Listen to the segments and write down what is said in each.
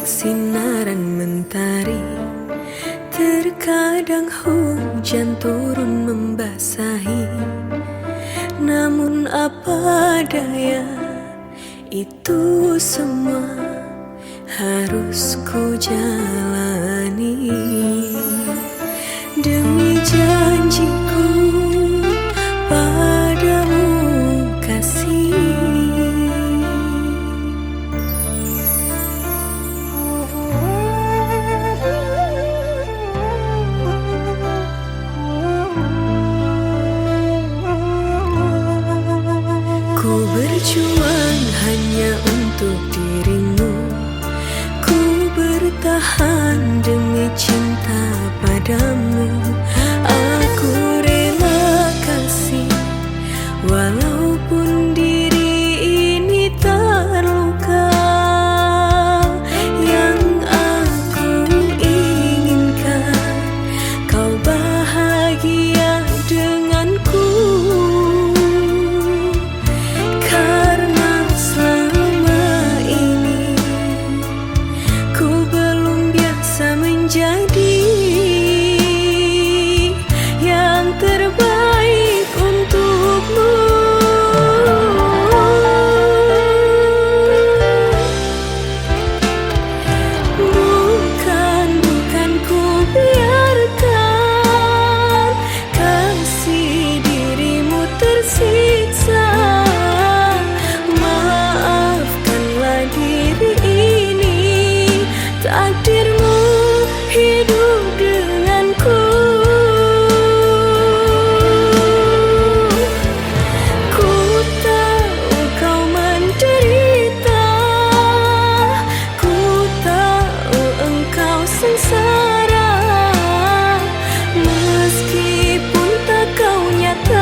sinaran mentari. Terkadang hujan turun membasahi, namun apa daya, itu semua harus ku jalani. Demi janjiku padamu kasih, ku berjuang hanya untuk dirimu. Ku bertahan demi cinta padamu. Aku rela kasih walaupun diri ini terluka. Yang aku inginkan kau bahagia denganku, karena selama ini ku belum biasa menjadi yang terbaik untukmu. Bukan ku biarkan kasih dirimu tersiksa. Maafkanlah diri ini, takdirmu hidup denganku. Ku tahu kau menderita, ku tahu engkau sengsara. Meskipun tak kau nyatakan,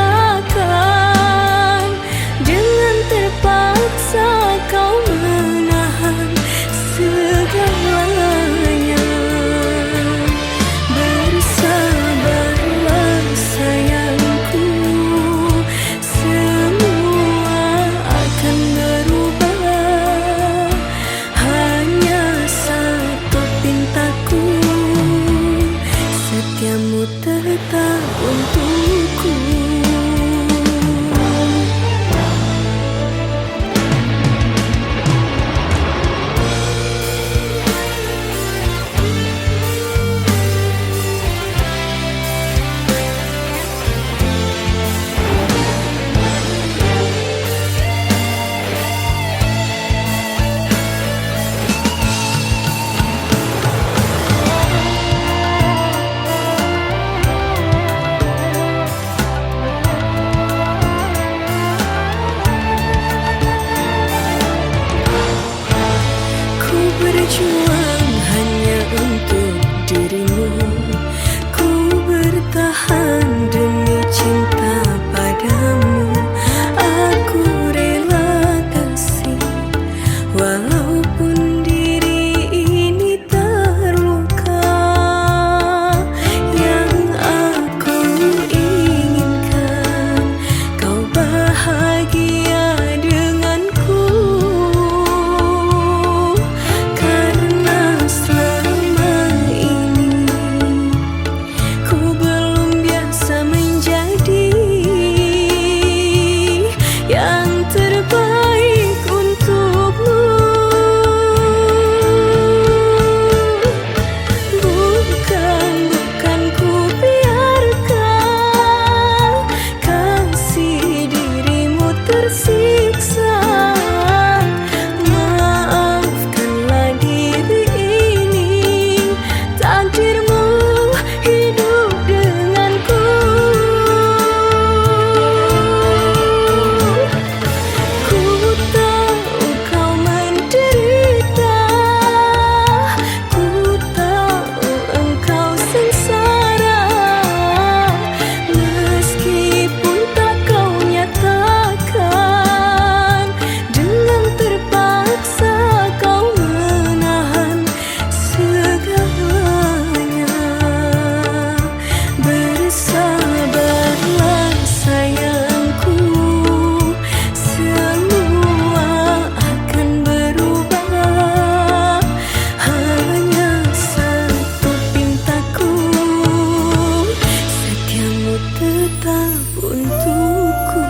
untukku.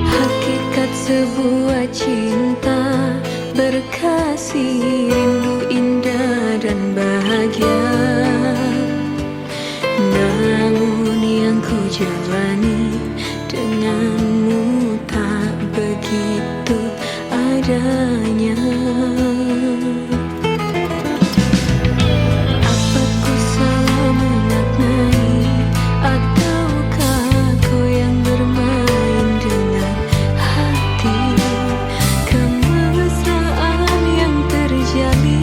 Hakikat sebuah cinta berkasih, rindu indah dan bahagia. Namun yang ku jalani denganmu tak begitu adanya. Apa ku salah memaknai, ataukah kau yang bermain dengan hati? Kemesraan yang terjalin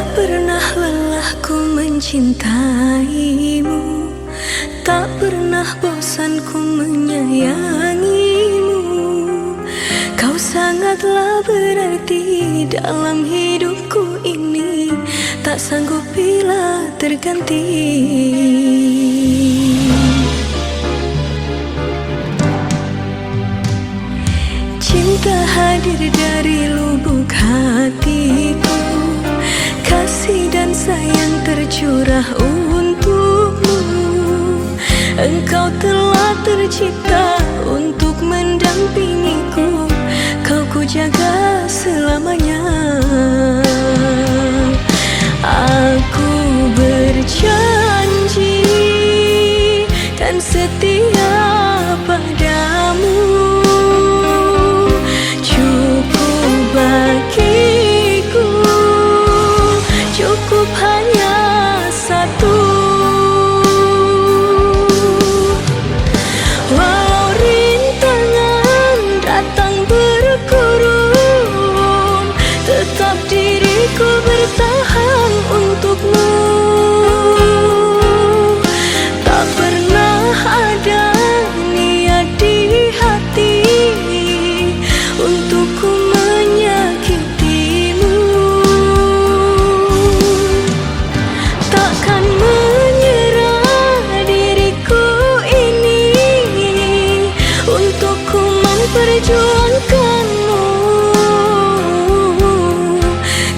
Tak pernah lelah ku mencintaimu, tak pernah bosan ku menyayangimu. Kau sangatlah berarti dalam hidupku ini, tak sanggup bila terganti. Cinta hadir dari lubuk hatiku, kasih dan sayang tercurah untukmu. Engkau telah tercipta untuk mendampingiku, kau ku jaga selamanya. Aku berjanji kan setia padamu, cukup bagiku, cukup hanya satu. Walau rintangan datang berkurung, tetap diriku bertahan untukmu. Tak pernah ada niat di hati untukku menyakitimu. Takkan menyerah diriku ini untukku memperjuangkanmu.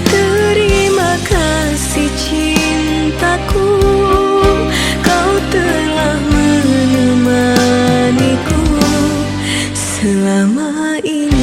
Terima kasih cintaku, kau telah menemaniku selama ini.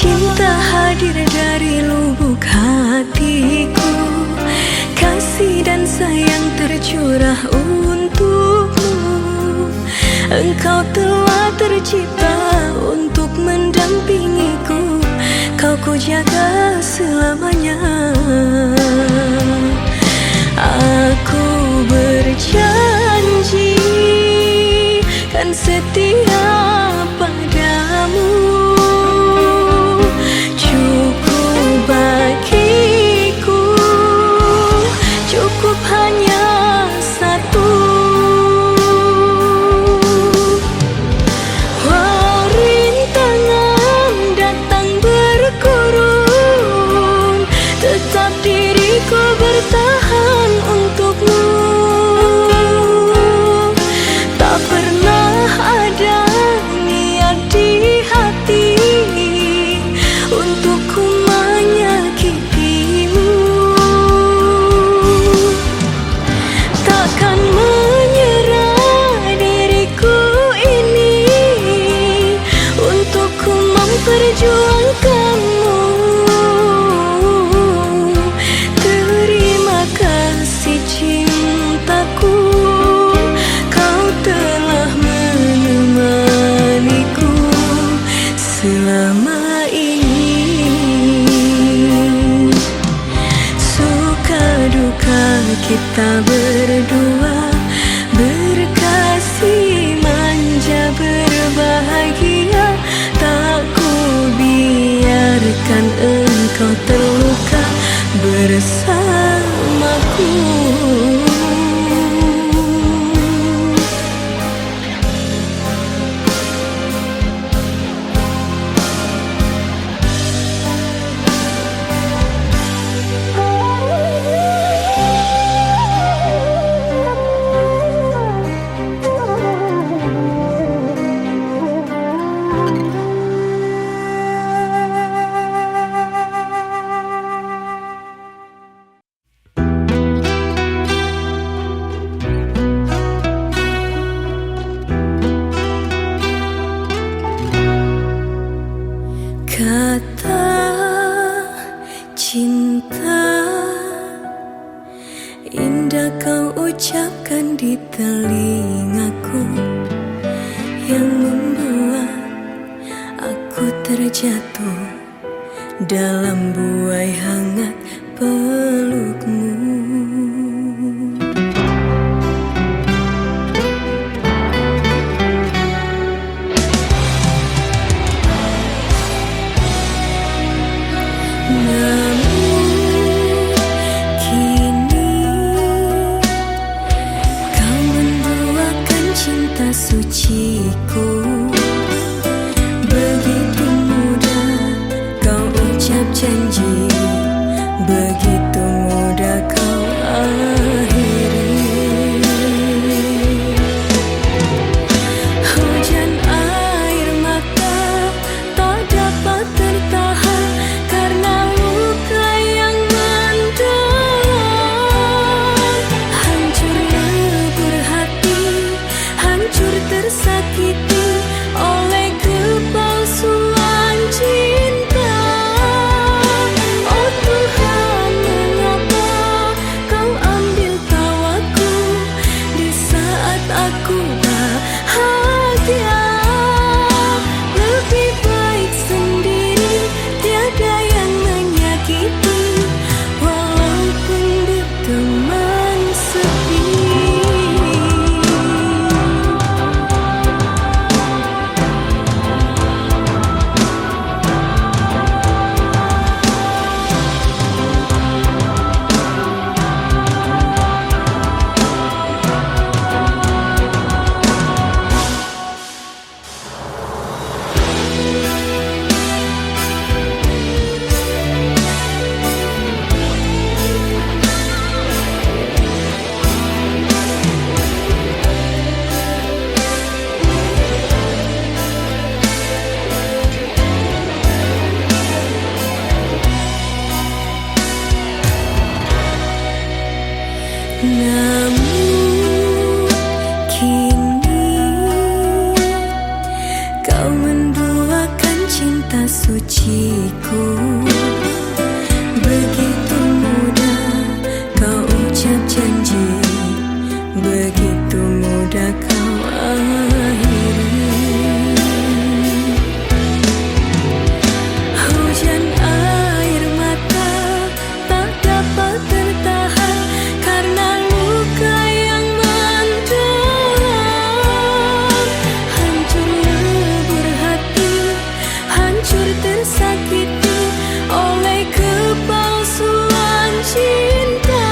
Cinta hadir dari lubuk hatiku, kasih dan sayang tercurah untukmu. Engkau telah tercipta untuk mendampingiku, kau ku jaga selamanya. Aku berjanji kan setia padamu, cukup bagiku, cukup hanya satu. Walau rintangan datang berkurung, tetap diriku bertahan untukmu. Tak pernah ada niat di hati untukku menyakitimu. Takkan menyerah diriku ini untukku memperjuangkanmu. Terima kasih cintaku, kau telah menemaniku selama ini. Suka duka kita berdua, berkasih manja berbahagia. Tak ku biarkan engkau terluka bersamaku. Indah kau ucapkan di telingaku, yang membuat aku terjatuh dalam buai hangat pelukmu. Suciku, begitu mudah kau ucap janji, begitu mudah kau akhiri. Hujan air mata tak dapat tertahan karena luka yang mendalam. Hancur lebur hati, hancur tersakiti oleh kepalsuan cinta. Oh Tuhan, mengapa kau ambil tawaku di saat aku bahagia? Lebih baik sendiri, tiada yang menyakiti, walaupun berteman sepi. Namun kini kau menduakan cinta suciku, begitu mudah kau ucap janji, begitu mudah kau akhiri. Hujan air mata tak dapat tertahan karena luka yang mendalam. Hancur lebur hati, hancur tersakiti oleh kepalsuan cinta.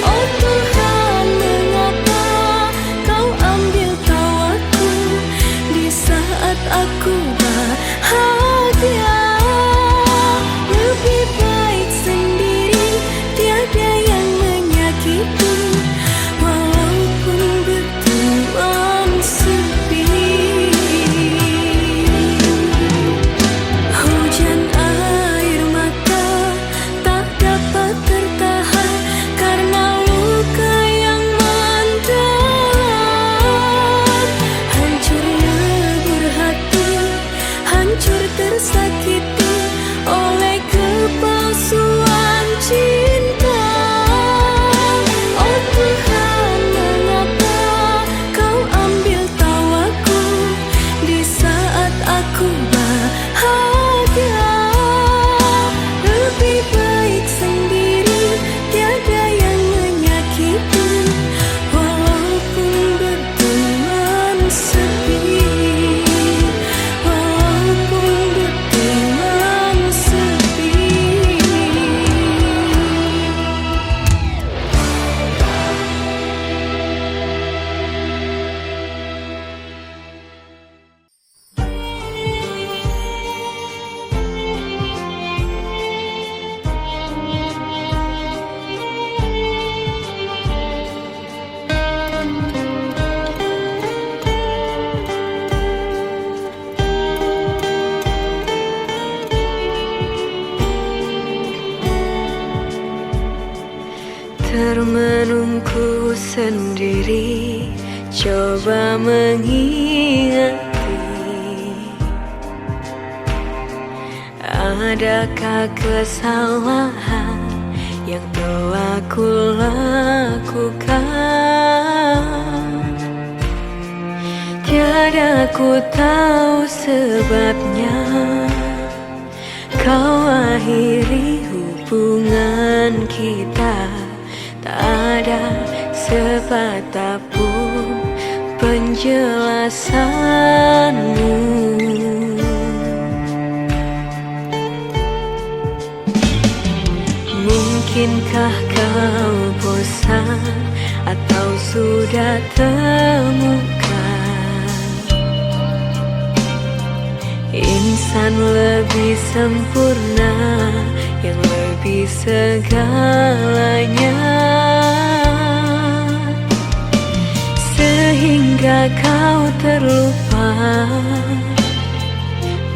Oh Tuhan, mengapa kau ambil tawaku di saat aku bahagia? Lebih baik sendiri, tiada yang menyakiti, walaupun berteman sepi. Hujan air mata tak dapat tertahan karena luka yang mendalam. Hancur lebur hati, hancur tersakiti oleh kepalsuan cinta. Oh Tuhan, mengapa kau ambil tawaku di saat aku bahagia? Lebih baik sendiri, tiada yang menyakiti, walaupun berteman sepi, walaupun berteman sepi. Termenungku sendiri, coba mengingati, adakah kesalahan yang telah ku lakukan. Tiada ku tahu sebabnya kau akhiri hubungan kita. Tak ada sepatah pun penjelasanmu. Mungkinkah kau bosan atau sudah temukan insan lebih sempurna yang lebih segalanya, sehingga kau terlupa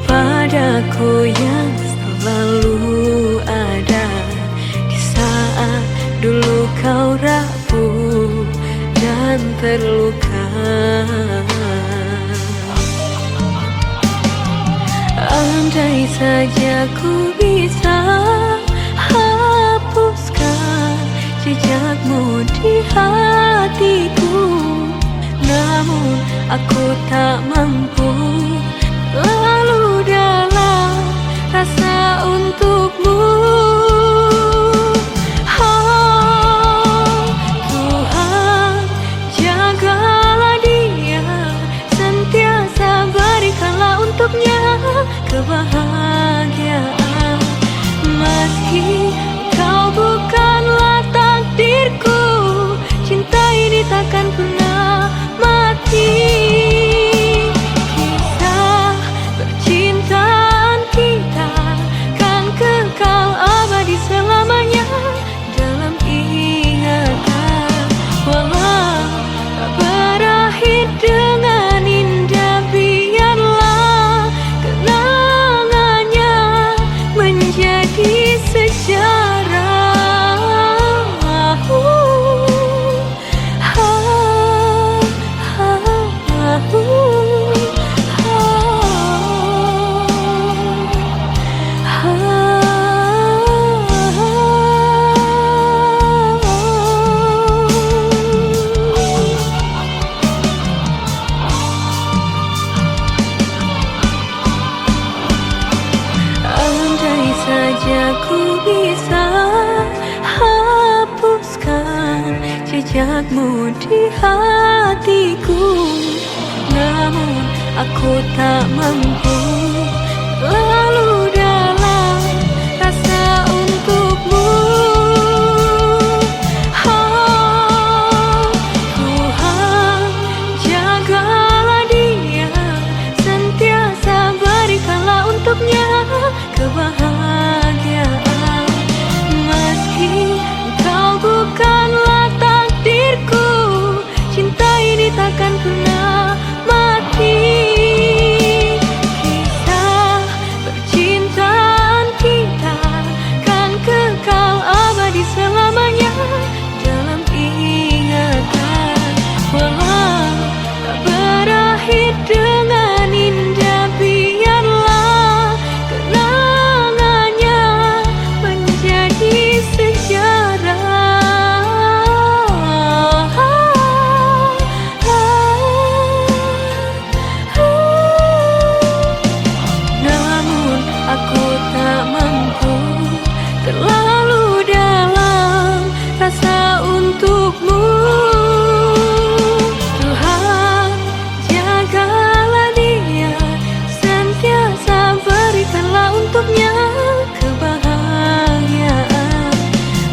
padaku yang selalu ada di saat dulu kau rapuh dan terluka. Andai saja ku bisa hapuskan jejakmu di hatiku, namun aku tak mampu. Lalu dalam rasa untukmu, oh Tuhan, jagalah dia, sentiasa berikanlah untuknya kebahagiaan. Meski kau bukanlah takdirku, cinta ini takkan pernah mati. Kisah percintaan kita kan kekal abadi selamanya dalam ingatan. Walau tak berakhir dengan indah, biarlah kenangannya menjadi sejarah. Andai saja ku bisa hapuskan jejakmu di hatiku, namun aku tak mampu. Lalu dalam rasa untukmu, oh Tuhan, jagalah dia, sentiasa berikanlah untuknya kebahagiaan. Meski kau bukanlah takdirku, cinta ini takkan pernah mati. Kisah percintaan kita kan kekal abadi selamanya dalam ingatan. Walau tak berakhir dengan indah, biarlah kenangannya menjadi sejarah. Namun aku tak mampu, terlalu dalam rasa untukmu. Tuhan, jagalah dia, sentiasa berikanlah untuknya kebahagiaan.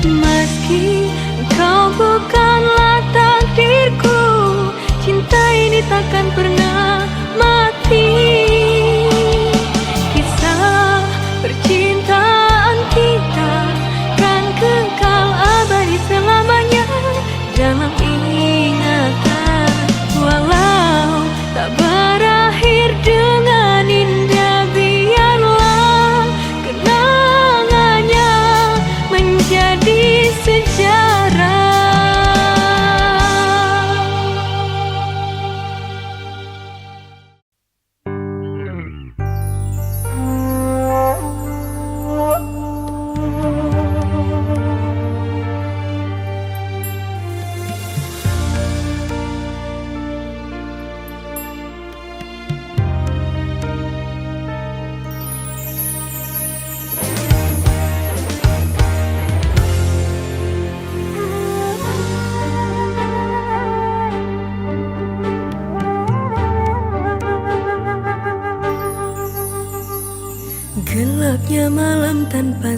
Meski kau bukanlah takdirku, cinta ini takkan pernah mati. Kisah percintaan kita kan kekal abadi selamanya dalam ingatan. Walau tak berakhir dengan indah, biarlah kenangannya menjadi sejarah.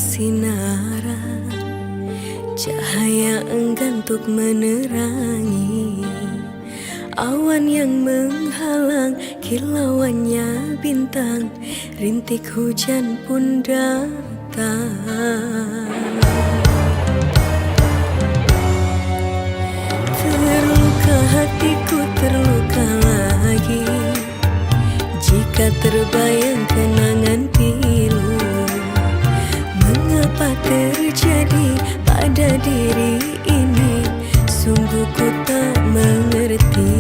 sinaran cahaya enggan untuk menerangi awan yang menghalang kilauannya bintang, rintik hujan pun datang. Terluka hatiku, terluka lagi jika terbayang kenangan pilu. Mengapa terjadi pada diri ini? Sungguh ku tak mengerti.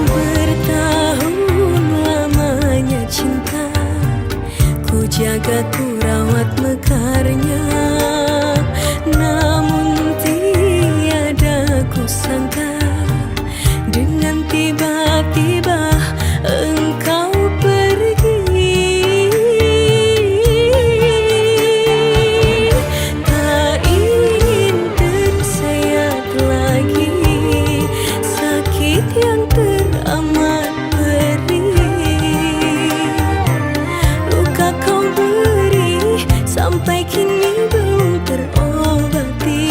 Bertahun lamanya cinta, ku jaga, ku rawat mekarnya. Namun tiada ku sangka, dengan tiba-tiba engkau pergi. Tak ingin tersayat lagi sakit yang teramat perih. Luka kau beri sampai kini belum terobati.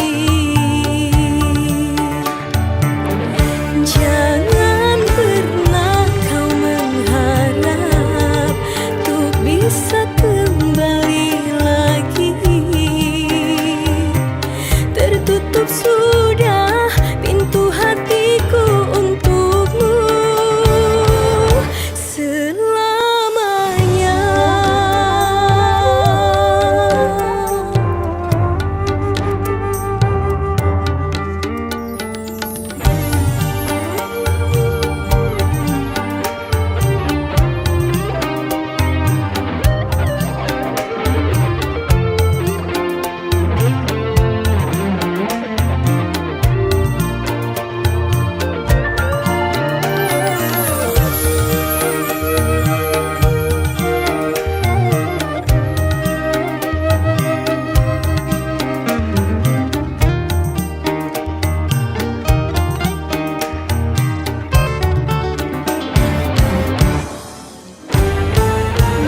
Jangan pernah kau mengharap untuk bisa kembali lagi. Tertutup sudah pintu hatiku untukmu selamanya.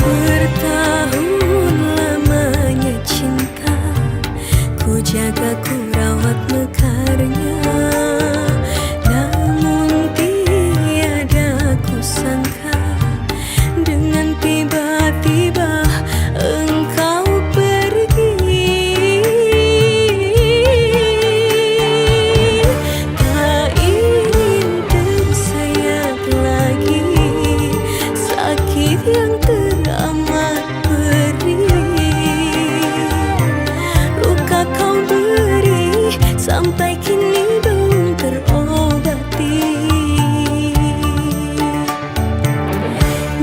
Bertahun lamanya cinta, ku jaga, ku rawat mekarnya. Namun tiada ku sangka, dengan tiba-tiba engkau pergi. Tak ingin tersayat lagi sakit yang teramat perih. Luka kau beri sampai kini belum terobati.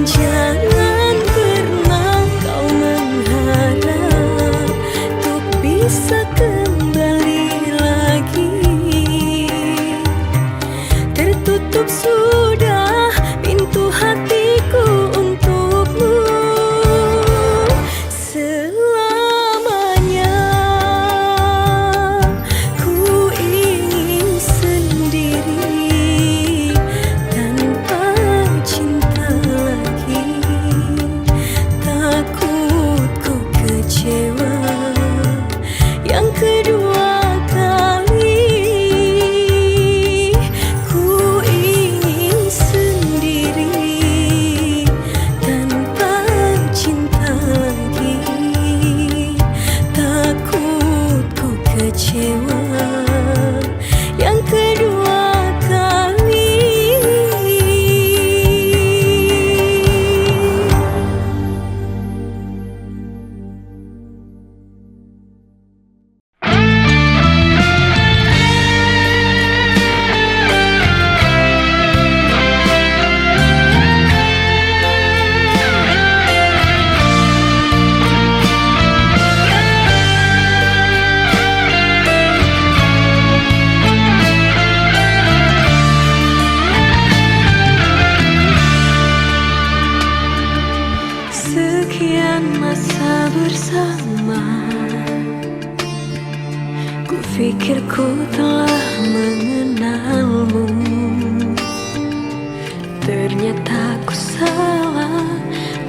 Jangan pernah kau mengharap untuk bisa kembali lagi. Tertutup sudah pintu hatiku untukmu selamanya. Ku ingin sendiri tanpa cinta lagi. Takut ku kecewa yang kedua kali. Ku ingin sendiri tanpa cinta lagi. Takut ku kecewa yang kedua kali. Sekian masa bersama, ku pikir ku telah mengenalmu. Ternyata ku salah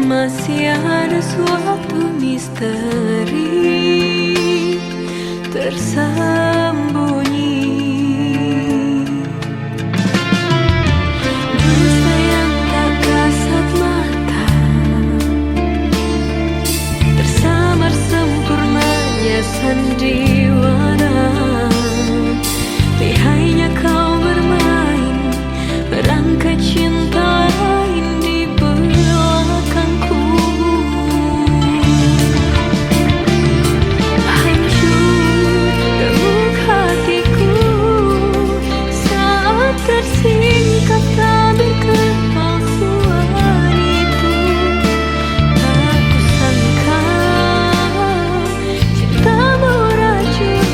Masih ada suatu misteri tersembunyi, dusta yang tak kasat mata, tersamar sempurnanya sandiwara. Lihainya kau bermain merangkai cinta lain di belakangku. Hancur gemuk hatiku saat tersingkap tabir kepalsuan itu. Tak kusangka cintamu racun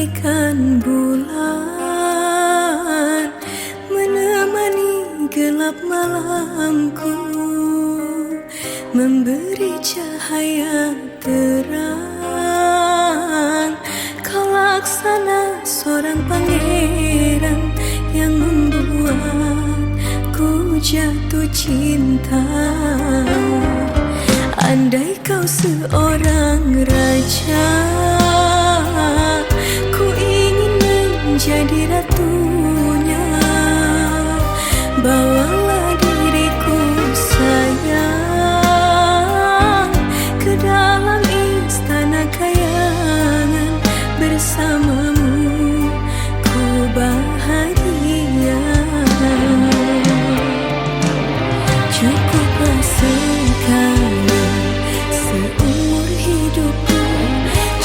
bagaikan bulan menemani gelap malamku, memberi cahaya terang. Kau laksana seorang pangeran yang membuatku jatuh cinta. Andai kau seorang raja, ku ingin menjadi ratunya. Bawalah diriku sayang ke dalam istana kayangan, bersamamu ku bahagia. Cukuplah sekali seumur hidupku,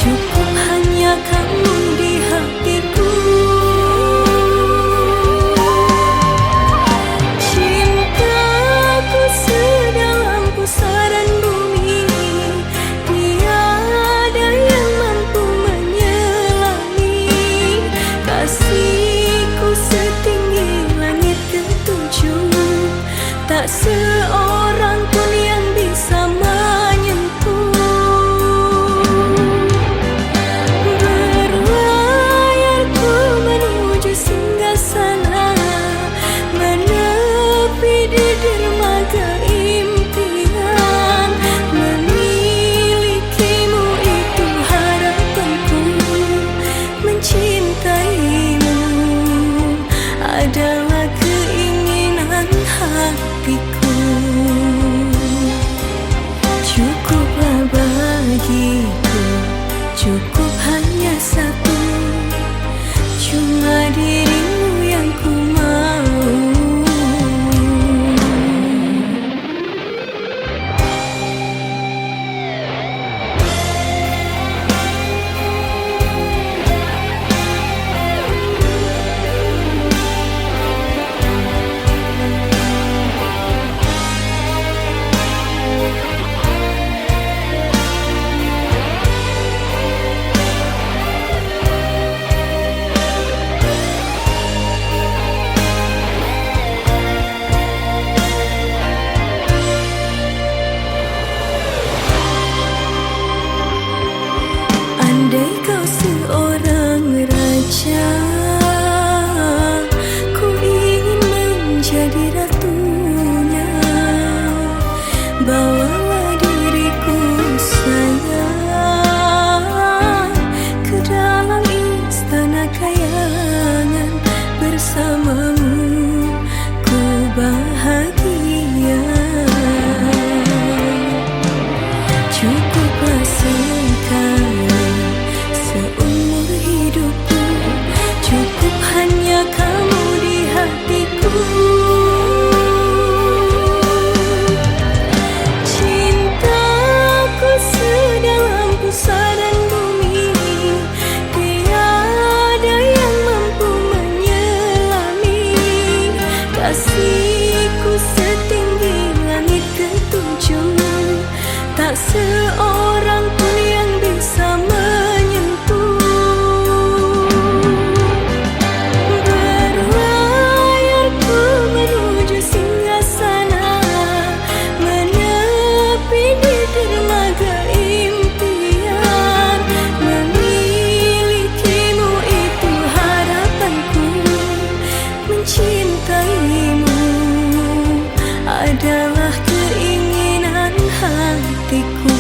cukup hanya kamu di hatiku. Cintaku sedalam pusaran bumi, tiada yang mampu menyelami. Kasihku setinggi langit ketujuh, tak seorang pun yang bisa menyentuh. Berlayar ku menuju singgasana, menepi di dermaga impian. Memilikimu itu harapanku, mencintaimu adalah keinginan hatiku. Cukuplah bagiku, cukup hanya satu, cuma dirimu yang ku mau. Andai kau seorang raja, ku ingin menjadi ratunya. Bawalah diriku sayang ke dalam istana kayangan, bersamamu ku bahagia. Cukuplah sekali seumur hidupku, cukup hanya kamu di hatiku. Cintaku sedalam pusaran bumi, tiada yang mampu menyelami. Kasihku setinggi langit ketujuh, tak seorang pun yang bisa menyentuh. Berlayar ku menuju singgasana, menepi di dermaga impian. Memilikimu itu harapanku, mencintaimu adalah keinginan hatiku.